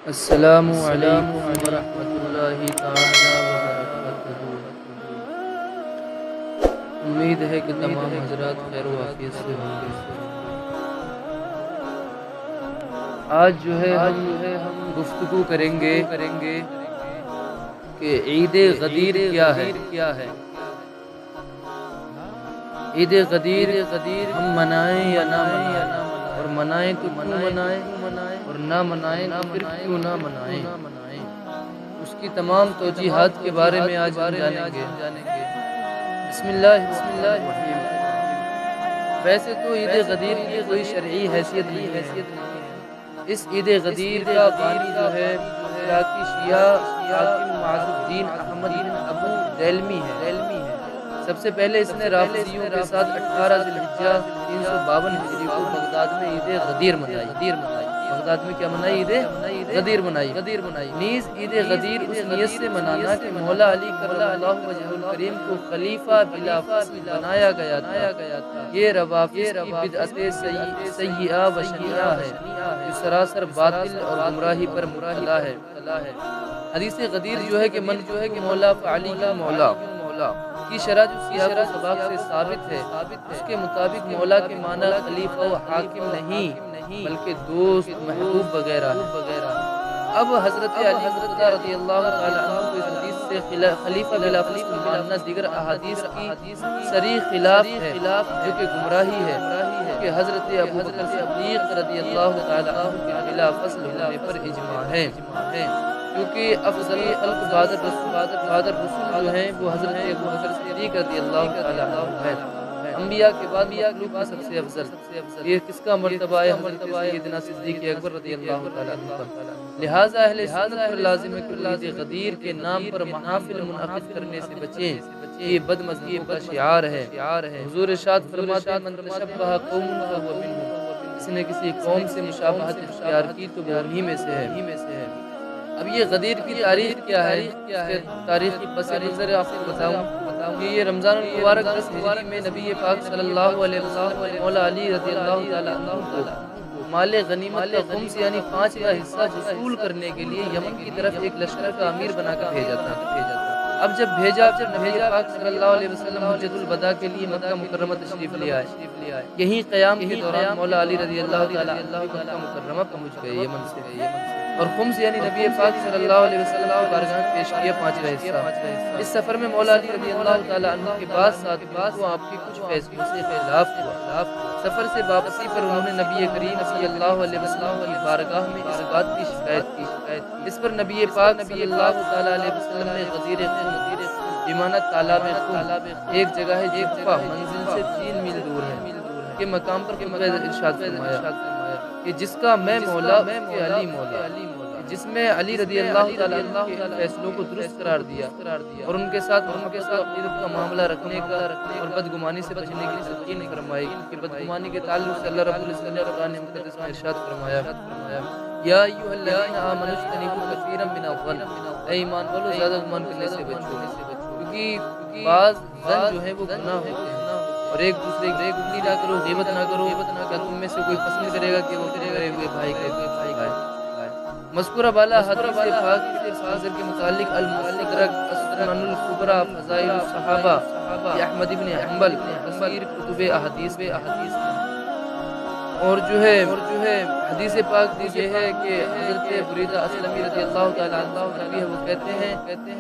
السلام علیکم ورحمۃ اللہ تعالی وبرکاتہ۔ امید ہے کہ تمام حضرات خیر و عافیت سے ہوں گے۔ آج جو ہے ہم گفتگو کریں گے کہ عید غدیر کیا ہے۔ عید غدیر ہم منائیں یا نہ منائیں، اور منائیں تو کیوں منائیں، اور نہ منائیں تو پھر کیوں نہ منائیں، اس کی تمام توجیحات کے بارے میں آج ہم جانیں گے۔ بسم اللہ الرحمن الرحیم۔ ویسے تو عید غدیر کی کوئی شرعی حیثیت نہیں ہے۔ اس عید غدیر کا بانی جو ہے عراقی شیعہ حاکم معز الدین احمد بن ابو دیلمی ہے۔ سب سے پہلے اس نے رافضیوں کے ساتھ 18 ذی الحجہ 352 ہجری کو بغداد میں عید غدیر منائی۔ بغداد میں کیا منائی؟ عید غدیر منائی۔ نیز عید غدیر اس نیت سے منانا کہ مولا علی کرم اللہ وجہہ الکریم کو خلیفہ بلا فصل بنایا گیا تھا۔ یہ روافض کی بدعت سیئہ و شنیعہ ہے جو سراسر باطل اور گمراہی پر مبتلا ہے۔ حدیث غدیر جو ہے کہ من مولا فعلی مولا کی شرح جو سیاق و سباق سے ثابت ہے، اس کے مطابق مولا کے معنی خلیفہ و حاکم نہیں بلکہ دوست، محبوب وغیرہ ہے۔ اب حضرت علی رضی اللہ تعالی عنہ کو اس حدیث سے خلیفہ بلا فصل ماننا دیگر احادیث کی صریح خلاف ہے جو کہ گمراہی ہے، کہ حضرت ابو بکر صدیق رضی اللہ تعالی عنہ کے بلا فصل ہونے پر اجماع ہے، کیونکہ افضل خلق بعد الرسول جو ہیں وہ حضرت ابو بکر صدیق رضی اللہ تعالی عنہ ہے۔ انبیاء کے بعد مخلوق میں سب سے افضل یہ کس کا مرتبہ ہے؟ حضرت سیدنا صدیق اکبر رضی اللہ تعالی عنہ۔ لہٰذا اہل سنت پر لازم ہے کہ عید غدیر کے نام پر محافل منعقد کرنے سے بچیں، یہ بد مذہبوں کا شعار ہے۔ حضور ارشاد فرماتے ہیں من تشبہ قوم فہو منہم، کسی نے کسی قوم سے مشابہت اختیار کی تو وہ انہی میں سے ہے۔ اب یہ غدیر کی تاریخ کیا ہے؟ تاریخ کی پس منظر آپ کو بتاؤں کہ یہ رمضان المبارک 10 ہجری میں نبی پاک صلی اللہ علیہ وسلم نے مولا علی رضی اللہ تعالی عنہ کو مال غنیمت کا خمس یعنی 5 کا حصہ وصول کرنے کے لیے یمن کی طرف ایک لشکر کا امیر بنا کر بھیجا تھا۔ اب جب نبی پاک صلی اللہ علیہ وسلم حجۃ الوداع کے لیے مکہ مکرمہ تشریف لے آئے، یہیں قیام کے دوران مولا علی رضی اللہ تعالی عنہ مکہ مکرمہ پہنچ گئے یمن سے، اور خمس یعنی نبی پاک صلی اللہ علیہ وسلم کی بارگاہ میں پیش کیا 5 حصہ۔ اس سفر میں مولا علی رضی اللہ تعالی عنہ کے بعد ساتھ کو آپ کے کچھ فیصلوں سے خلاف ہوا۔ سفر سے واپسی پر انہوں نے نبی کریم صلی اللہ علیہ وسلم کی بارگاہ میں اس بات کی شکایت کی۔ اس پر نبی پاک صلی اللہ تعالی علیہ وسلم نے غزیر خون بمعنی تالاب خون، ایک جگہ ہے جفہ منزل سے 3 میل دور ہے، کے مقام پر خطبہ ارشاد فرمایا کہ جس کا میں مولا کہ علی مولا، جس میں علی رضی اللہ تعالی عنہ کے فیصلوں کو درست قرار دیا اور ان کے ساتھ عقیدت کا معاملہ رکھنے کا اور بدگمانی سے بچنے کی تلقین فرمائی، کہ بدگمانی کے تعلق سے اللہ رب العزت نے قرآن مقدس میں ارشاد فرمایا یا ایھا الذین آمنوا اجتنبوا کثیرا من الظن، اے ایمان والو زیادہ گمان کرنے سے بچو، کیونکہ بعض ظن جو ہے وہ گناہ ہوتے ہیں، اور ایک دوسرے کی گفتگو نہ کرو، غیبت نہ کرو، کیا تم میں سے کوئی پسند کرے گا کہ وہ کرے ہوئے بھائی کا مذکورہ بالا حدیث پاک کے متعلق المستدرک السنن الکبری فضائل الصحابہ احمد بن حنبل تفسیر کتب احادیث اور جو ہے حدیث پاک یہ ہے کہ حضرت بریدہ اسلمی رضی اللہ تعالی عنہ وہ کہتے ہیں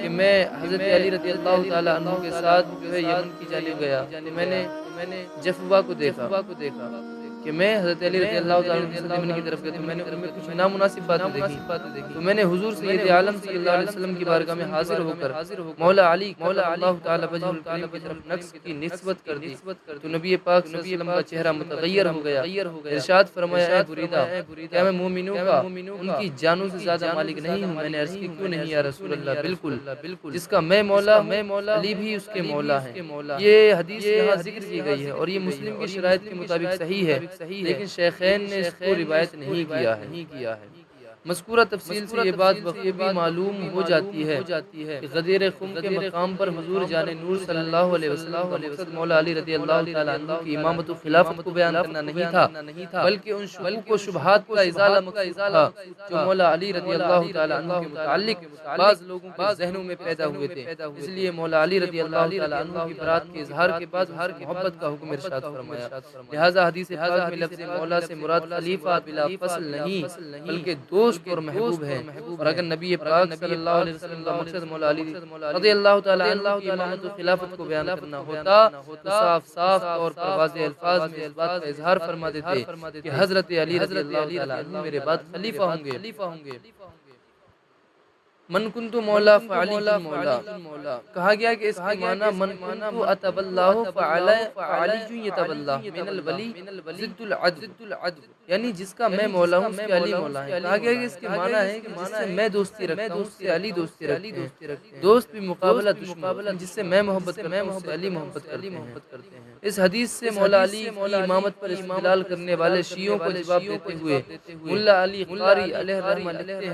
کہ میں حضرت علی رضی اللہ تعالی عنہ کے ساتھ جو ہے یمن کی جانب گیا، میں نے جفوا کو دیکھا کہ میں حضرت علی رضی اللہ تعالی عنہ یمن کی طرف گیا، تو میں نے ان میں کچھ نامناسب باتیں دیکھی، تو میں نے حضور سید عالم صلی اللہ علیہ وسلم کی بارگاہ میں حاضر ہو کر مولا علی اللہ تعالی وجہ الکریم کی طرف نقص کی نسبت کر دی، تو نبی پاک صلی اللہ علیہ وسلم کا چہرہ متغیر ہو گیا۔ ارشاد فرمایا اے بریدہ، کیا میں مومنوں کا ان کی جانوں سے زیادہ مالک نہیں ہوں؟ میں نے عرض کی کیوں نہیں یا رسول اللہ، بالکل، جس کا میں مولا علی بھی اس کے مولا ہیں۔ یہ حدیث یہاں ذکر کی گئی ہے اور یہ مسلم کی شرائط کے مطابق صحیح ہے، لیکن شیخین نے اس کو روایت نہیں کیا ہے۔ مذکورہ تفصیل سے یہ بات بخوبی معلوم ہو جاتی ہے کہ غدیر خم کے مقام پر حضور جان نور صلی اللہ علیہ وسلم کا مقصد مولا علی رضی اللہ تعالیٰ عنہ کی امامت و خلافت کو بیان کرنا نہیں تھا، بلکہ ان شکوک و شبہات کا ازالہ مقصود تھا جو مولا علی رضی اللہ تعالیٰ عنہ کے متعلق بعض لوگوں کے ذہنوں میں پیدا ہوئے تھے۔ اس لیے مولا علی رضی اللہ تعالیٰ عنہ کی برات کے اظہار کے بعد محبت کا حکم ارشاد فرمایا۔ لہذا حدیث پاک میں لفظ مولا سے مراد خلیفہ بلا فصل نہیں بلکہ دوست اور محبوب ہے، اور اگر نبی پاک صلی اللہ علیہ وسلم کا مقصد مولا علی رضی اللہ تعالیٰ عنہ کی امامت و خلافت کو بیان کرنا ہوتا تو صاف طور پر واضح الفاظ میں اس بات کا اظہار فرما دیتے کہ حضرت علی رضی اللہ تعالیٰ عنہ میرے بعد خلیفہ ہوں گے۔ من کنتو مولا فعلی مولا کہا گیا کہ اس کے معنی من کنتو اتب اللہ فعلی یتب اللہ من الولی ضد العدو، یعنی جس کا میں مولا ہوں اس کے علی مولا ہے۔ کہا گیا کہ اس کے معنی ہے کہ جس سے میں دوستی رکھتا ہوں اس سے علی دوستی رکھتے ہیں، دوست بھی مقابلہ دشمن، جس سے میں محبت کرتا ہوں اس سے علی محبت کرتے ہیں۔ اس حدیث سے مولا علی کی امامت پر استدلال کرنے والے شیعوں کو جواب دیتے ہوئے ملا علی قاری علیہ الرحمہ لکھتے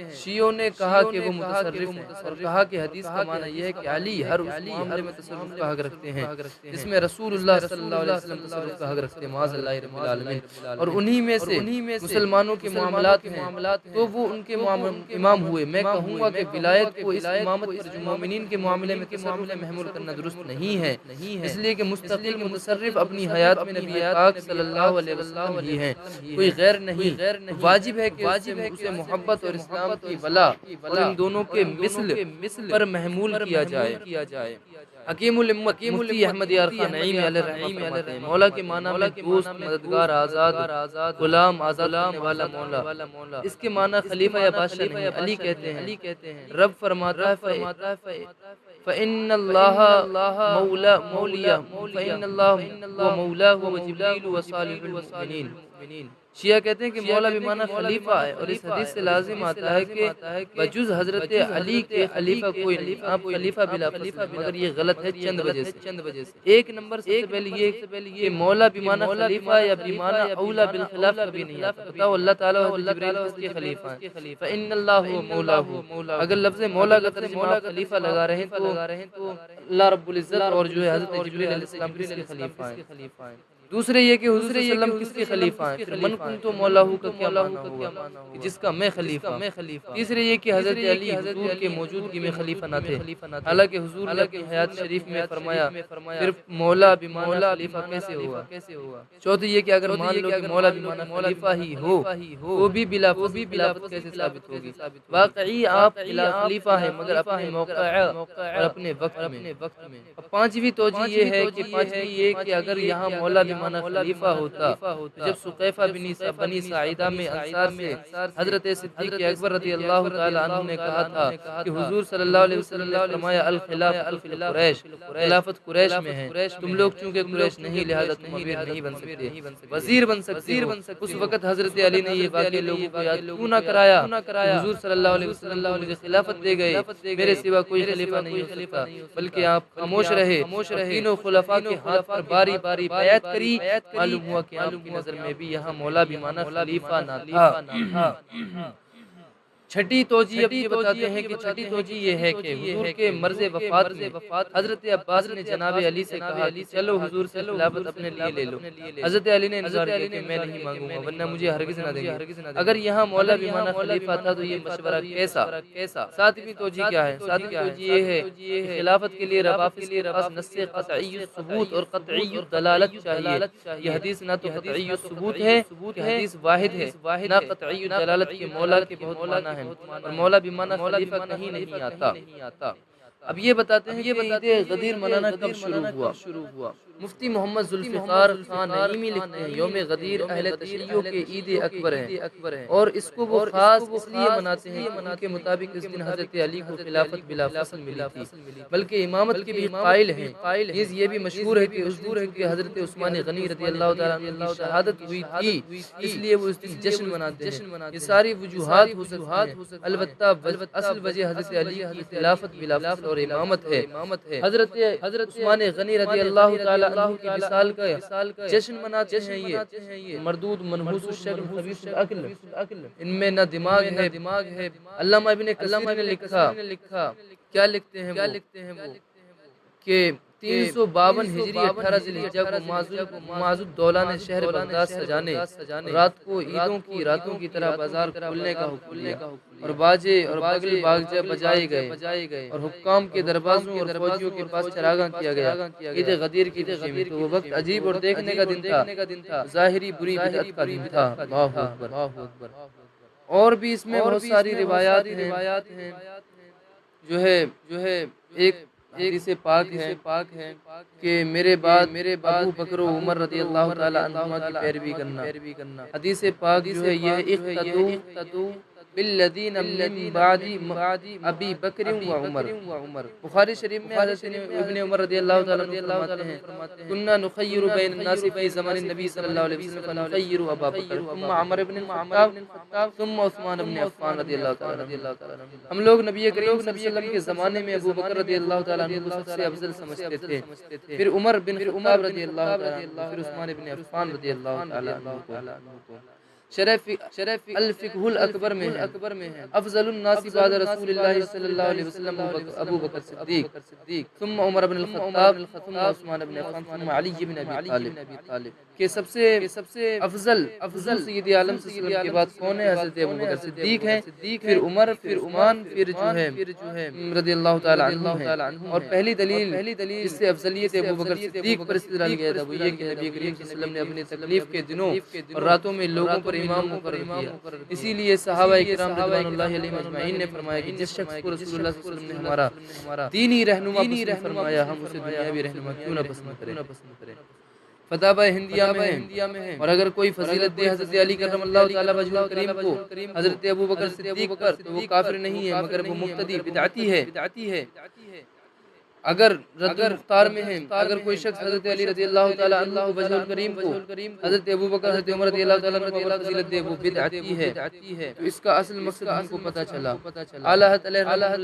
ہیں، شیعوں نے کہا کہ وہ متصرف ہیں، اور کہا کہ حدیث کا معنی یہ ہے کہ علی ہر اس معاملے میں تصرف کا حق رکھتے ہیں جس میں رسول اللہ صلی اللہ علیہ وسلم تصرف کا حق رکھتے ہیں، معاذ اللہ رب العالمین، اور انہی میں سے مسلمانوں کے معاملات ہیں تو وہ ان کے امام ہوئے۔ میں کہوں گا کہ ولایت کو اس امامت پر جو مومنین کے معاملے میں تصرف محمول کرنا درست نہیں ہے، اس لیے کہ مستقل متصرف اپنی حیات میں نبی پاک صلی اللہ علیہ وسلم ہی ہیں، کوئی غیر نہیں۔ واجب ہے کہ اسے محبت اور اسلام کی ولا اور ان دونوں کے مثل پر محمول کیا جائے۔ حکیم الامت مفتی احمد یار خان نعیم علیہ الرحمہ فرماتے ہیں مولا کے معنی میں دوست، مددگار، آزاد، غلام، آزاد کرنے والا مولا۔ اس کے معنی خلیفہ یا بادشاہ نہیں، علی کہتے ہیں۔ رب فرماتا ہے فَإِنَّ اللَّهَ مَوْلَاهُ وَجِبْرِيلُ وَصَالِحُ الْمُؤْمِنِينَ۔ شیعہ کہتے ہیں کہ مولا بھی معنی خلیفہ ہے، اور اس حدیث سے لازم آتا ہے کہ بجز حضرت علی کے خلیفہ کوئی نہیں، آپ خلیفہ بلا خلیفہ، مگر یہ غلط ہے چند وجہ سے۔ ایک نمبر سب سے پہلے یہ کہ مولا بھی معنی خلیفہ یا بھی معنی اولا بالخلاف کبھی نہیں آتا۔ بتاؤ اللہ تعالیٰ اور جبریل کس کے خلیفہ ہیں؟ فَإِنَّ اللَّهُ مَوْلَاهُ، اگر لفظ مولا کا ترجمہ خلیفہ لگا رہے ہیں تو اللہ رب العزت اور جو ہے حضرت جبریل علیہ السلام کس کے خلیفہ ہیں؟ دوسرے یہ کہ حضور صلی اللہ علیہ وسلم کس کے خلیفہ ہیں؟ پھر من کنتو مولا کا کیا معنی ہوا کہ جس کا میں خلیفہ۔ تیسرے یہ کہ حضرت علی حضور کے موجودگی میں خلیفہ نہ تھے، حالانکہ حضور نے اپنی حیات شریف میں فرمایا پھر مولا بھی معنی خلیفہ کیسے ہوا؟ چوتھے یہ کہ اگر مان لو کہ مولا بھی معنی خلیفہ ہی ہو تو بھی خلافت کیسے ثابت ہوگی؟ واقعی آپ خلیفہ ہیں مگر اپنے موقع اور اپنے وقت میں۔ پانچویں توجہ یہ ہے کہ اگر یہاں مولا بھی معنی خلیفہ ہوتا جب سقیفہ بنی ساعدہ میں انصار سے حضرت صدیق اکبر رضی اللہ تعالیٰ عنہ نے کہا تھا کہ حضور صلی اللہ علیہ وسلم نے فرمایا خلافت قریش میں ہے، تم لوگ چونکہ قریش نہیں لہذا تم امیر نہیں بن سکتے، وزیر بن سکتے ہو۔ اس وقت حضرت علی نے یہ واقعہ لوگوں کو یاد کیوں نہ کرایا کہ حضور صلی اللہ علیہ وسلم مجھے خلافت دے گئے، میرے سوا کوئی خلیفہ نہیں ہو سکتا، بلکہ آپ خاموش رہے، تینوں خلفاء کے ہاتھ پر باری باری بیعت کری۔ معلوم ہوا کہ آپ کی نظر میں بھی یہاں مولا بھی معنی خلیفہ نہ تھا۔ چھٹی توجہ یہ بتاتے ہیں کہ چھٹی توجہ یہ ہے کہ حضور کے مرض وفات میں حضرت عباس نے جناب علی سے کہا کہ چلو حضور سے خلافت اپنے لیے لے لو۔ حضرت علی نے انکار کیا کہ میں نہیں مانگوں گا ورنہ مجھے ہرگز نہ دیں گے۔ اگر یہاں مولا بھی معنی خلیفہ تھا تو یہ مشورہ کیسا؟ ساتویں توجہ کیا ہے؟ ساتویں توجہ یہ ہے کہ خلافت کے لیے حافظ کے پاس نص قطعی الثبوت اور قطعی الدلالت چاہیے۔ یہ حدیث نہ تو قطعی الثبوت ہے کہ حدیث واحد ہے، نہ قطعی الدلالت کے مولا کے بہت معنی ہیں، اور مولا بھی معنی خلیفہ کہیں نہیں آتا۔ اب یہ بتاتے ہیں کہ عید غدیر منانا کب شروع ہوا؟ مفتی محمد ذوالفقار خان نعیمی لکھتے ہیں یوم غدیر اہل تشیع کے عید اکبر ہے، اور اس کو وہ خاص اس لیے مناتے ہیں کہ ان کے مطابق اس دن حضرت علی کو خلافت بلا فصل ملی تھی، بلکہ امامت کے بھی قائل ہیں۔ نیز یہ بھی مشہور ہے کہ اس دن کہ حضرت عثمان غنی رضی اللہ تعالیٰ عنہ کی شہادت ہوئی تھی، اس لیے وہ اس دن جشن مناتے ہیں۔ یہ ساری وجوہات ہو سکتی ہیں، البتہ اصل وجہ حضرت علی کی خلافت بلا فصل اور امامت ہے۔ حضرت عثمان غنی رضی اللہ تعالیٰ عنہ کی وصال کا جشن مناتے ہیں یہ مردود منحوس الشکل خبیث العقل، ان میں نہ دماغ ہے۔ علامہ ابن کثیر نے لکھا، کیا لکھتے ہیں وہ کہ 352 ہجری 18 ذی الحجہ کو معز الدولہ نے شہر بغداد سجانے، رات کو عیدوں کی راتوں کی طرح بازار کھولنے کا حکم دیا، اور باجے اور بغل باجے بجائے گئے، اور حکام کے دروازوں اور فوجیوں کے پاس چراغاں کیا گیا عید غدیر کی خوشی میں۔ تو وہ وقت عجیب اور دیکھنے کا دن تھا، ظاہری بری بدعت کا دن تھا۔ اللہ اکبر۔ اور بھی اس میں بہت ساری روایات ہیں، جو ہے ایک حدیث پاک ہے کہ میرے بعد ابو بکر و عمر رضی اللہ تعالی عنہما کی پیروی کرنا۔ حدیث پاک جو ہے یہ اقتدوا بالذین من بعد ابی بکر و عمر، بخاری شریف میں حضرت ابن عمر رضی اللہ تعالی عنہ فرماتے ہیں کننا نخیر بین الناس فی زمان النبی صلی اللہ علیہ وسلم فنخیر ابا بکر ثم عمر بن الخطاب ثم عثمان بن عفان رضی اللہ تعالی عنہ۔ ہم لوگ نبی کریم صلی اللہ علیہ وسلم کے زمانے میں ابو بکر رضی اللہ تعالی عنہ کو سب سے افضل سمجھتے تھے، پھر عمر بن الخطاب رضی اللہ تعالی عنہ، پھر عثمان بن عفان رضی اللہ تعالی عنہ۔ شرف الفقہ الاکبر میں ہے افضل الناس بعد رسول اللہ صلی اللہ علیہ وسلم ابو بکر صدیق ثم عمر بن الخطاب ثم عثمان بن عفان ثم علی بن ابی طالب، کہ سب سے افضل سید عالم صلی اللہ علیہ وسلم کے بعد کون ہے؟ حضرت ابو بکر صدیق ہیں، پھر عمر، پھر عثمان، پھر جو ہے رضی اللہ تعالی عنہ ہیں۔ اور پہلی دلیل جس سے افضلیت ابو بکر صدیق پر استدلال کیا تھا وہ یہ کہ نبی کریم صلی اللہ علیہ وسلم نے اپنی تکلیف کے دنوں اور راتوں میں لوگوں پر امام مقرر کیا، اسی لیے صحابہ کرام رضوان اللہ علیہم اجمعین نے فرمایا کہ جس شخص کو رسول اللہ صلی اللہ علیہ وسلم نے ہمارا دینی رہنما پسند فرمایا ہم اسے دنیاوی رہنما کیوں نہ پسند کریں۔ فتاوی ہندیہ میں ہے، اور اگر کوئی فضیلت دے حضرت علی کرم اللہ تعالی وجہہ کریم کو حضرت ابو بکر صدیق پر تو وہ کافر نہیں ہے مگر وہ مبتدی بدعتی ہے۔ اگر رد المختار میں ہے، اگر کوئی شخص حضرت علی رضی اللہ تعالی عنہ وجہ الکریم کو حضرت ابو بکر حضرت عمر رضی اللہ تعالی عنہ کو فضیلت دے وہ بدعتی ہے۔ تو اس کا اصل مقصد ہم کو پتہ چلا۔ اعلیٰ حضرت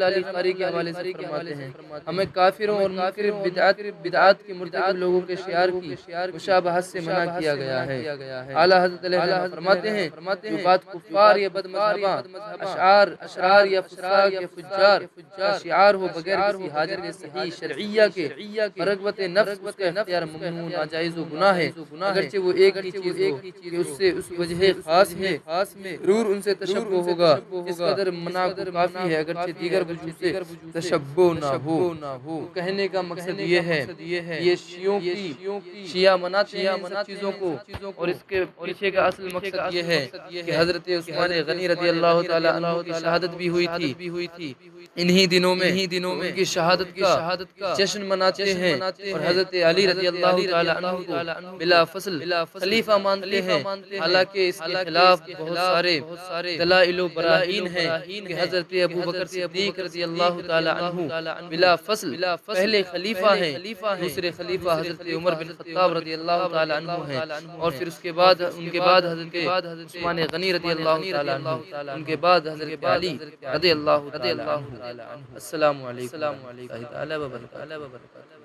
علی قاری کے حوالے سے فرماتے ہیں ہمیں کافروں اور منکر بدعات کے مرتکب لوگوں کے شعار کی مشابہت سے منع کیا گیا ہے۔ اعلیٰ حضرت علیہ فرماتے ہیں جو بات کفار یا بد مذہباں اشرار یا فساق یا فجار کا شعار ہو بغیر کسی حاجت صحیح شرعیہ کے رغبت نفس اس کا اختیار ممنوع ناجائز و گناہ ہے، اگرچہ وہ ایک ہی چیز ہو کہ اس سے اس وجہ خاص میں ضرور ان سے تشبہ ہوگا، اس قدر منع کو کافی ہے اگرچہ دیگر وجوہ سے تشبہ نہ ہو۔ کہنے کا مقصد یہ ہے یہ شیعہ مناتے ہیں ان سب چیزوں کو، اور اس کے پیچھے کا اصل مقصد یہ ہے کہ حضرت عثمان غنی رضی اللہ تعالی عنہ کی شہادت بھی ہوئی تھی، انہی دنوں میں ان کی شہادت کا جشن مناتے ہیں، اور حضرت علی رضی اللہ تعالی عنہ کو بلا فصل خلیفہ مانتے ہیں، حالانکہ اس کے خلاف بہت سارے دلائل و براہین ہیں کہ حضرت ابو بکر صدیق رضی اللہ تعالی عنہ بلا فصل پہلے خلیفہ ہیں، دوسرے خلیفہ حضرت عمر بن خطاب رضی اللہ تعالی عنہ ہیں، اور پھر ان کے بعد حضرت عثمان غنی رضی اللہ تعالی عنہ، ان کے بعد حضرت علی رضی اللہ تعالی عنہ۔ السلام علیکم ورحمۃ اللہ وبرکاتہ۔